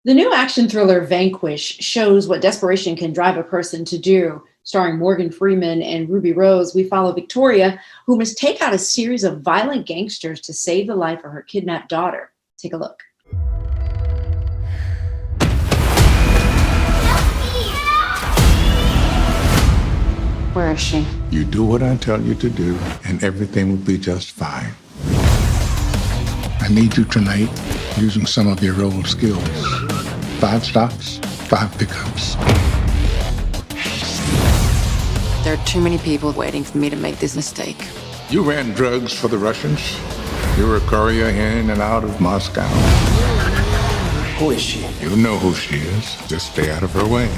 The new action thriller Vanquish shows what desperation can drive a person to do. Starring Morgan Freeman and Ruby Rose, we follow Victoria, who must take out a series of violent gangsters to save the life of her kidnapped daughter. Take a look. Where is she? You do what I tell you to do, and everything will be just fine. I need you tonight using some of your old skills. 5 stops, 5 pickups. There are too many people waiting for me to make this mistake. You ran drugs for the Russians. You were a courier in and out of Moscow. Who is she? You know who she is. Just stay out of her way.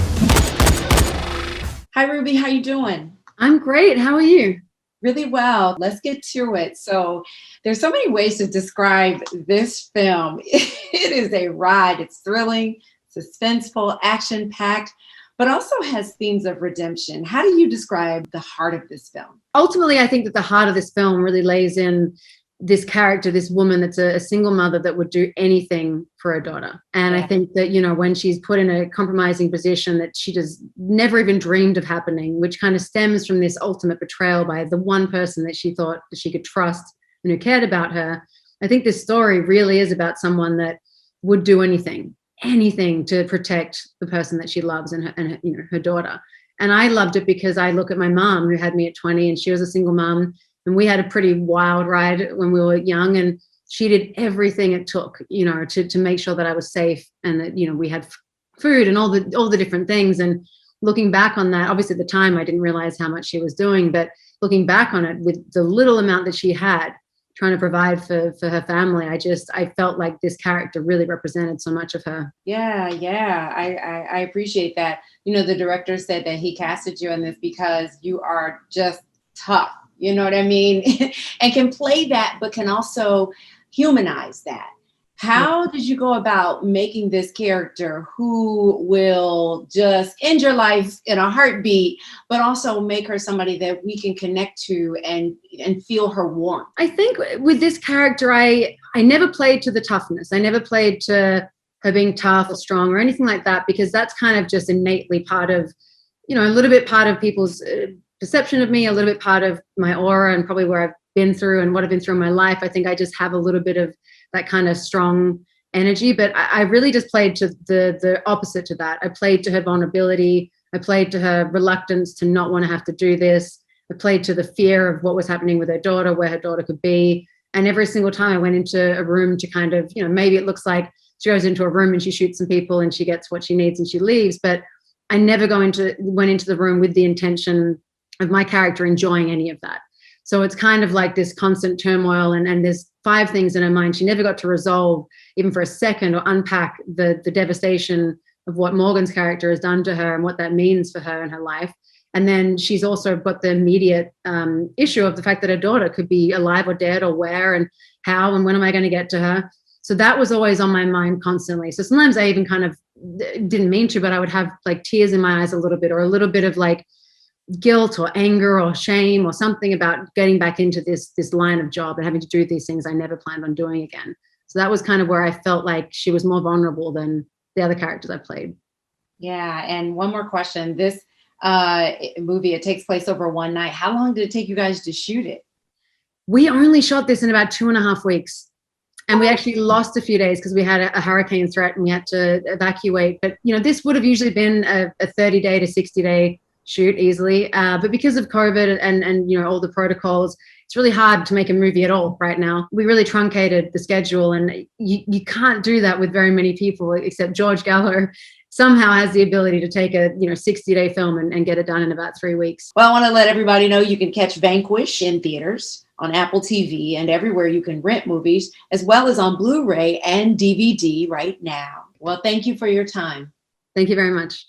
Hi, Ruby. How you doing? I'm great. How are you? Really well. Let's get to it. So there's so many ways to describe this film. It is a ride. It's thrilling, suspenseful, action-packed, but also has themes of redemption. How do you describe the heart of this film? Ultimately, I think that the heart of this film really lays in this character, this woman that's a single mother that would do anything for her daughter. And I think that, when she's put in a compromising position that she just never even dreamed of happening, which kind of stems from this ultimate betrayal by the one person that she thought that she could trust and who cared about her. I think this story really is about someone that would do anything to protect the person that she loves and her daughter. And I loved it because I look at my mom who had me at 20 and she was a single mom. And we had a pretty wild ride when we were young, and she did everything it took, to make sure that I was safe and that, we had food and all the different things. And looking back on that, obviously at the time I didn't realize how much she was doing, but looking back on it with the little amount that she had trying to provide for her family, I felt like this character really represented so much of her. Yeah. I appreciate that. The director said that he casted you in this because you are just tough. You know what I mean? And can play that, but can also humanize that. How did you go about making this character who will just end your life in a heartbeat, but also make her somebody that we can connect to and feel her warmth? I think with this character, I never played to the toughness. I never played to her being tough or strong or anything like that, because that's kind of just innately part of, a little bit part of people's perception of me, a little bit part of my aura and probably where I've been through and what I've been through in my life. I think I just have a little bit of that kind of strong energy, but I really just played to the opposite to that. I played to her vulnerability. I played to her reluctance to not want to have to do this. I played to the fear of what was happening with her daughter, where her daughter could be. And every single time I went into a room to kind of, maybe it looks like she goes into a room and she shoots some people and she gets what she needs and she leaves. But I never went into the room with the intention of my character enjoying any of that. So it's kind of like this constant turmoil and there's 5 things in her mind she never got to resolve even for a second or unpack the devastation of what Morgan's character has done to her and what that means for her in her life. And then she's also got the immediate issue of the fact that her daughter could be alive or dead or where and how and when am I going to get to her. So that was always on my mind constantly. So sometimes I even kind of didn't mean to, but I would have like tears in my eyes a little bit or a little bit of like guilt or anger or shame or something about getting back into this line of job and having to do these things I never planned on doing again. So that was kind of where I felt like she was more vulnerable than the other characters I played. Yeah. And one more question. This movie, it takes place over one night. How long did it take you guys to shoot it? We only shot this in about 2.5 weeks. And we actually lost a few days because we had a hurricane threat and we had to evacuate. But, this would have usually been a 30-day to 60-day shoot easily. But because of COVID and all the protocols, it's really hard to make a movie at all right now. We really truncated the schedule and you can't do that with very many people except George Gallo somehow has the ability to take a 60-day film and get it done in about 3 weeks. Well, I want to let everybody know you can catch Vanquish in theaters, on Apple TV, and everywhere you can rent movies, as well as on Blu-ray and DVD right now. Well, thank you for your time. Thank you very much.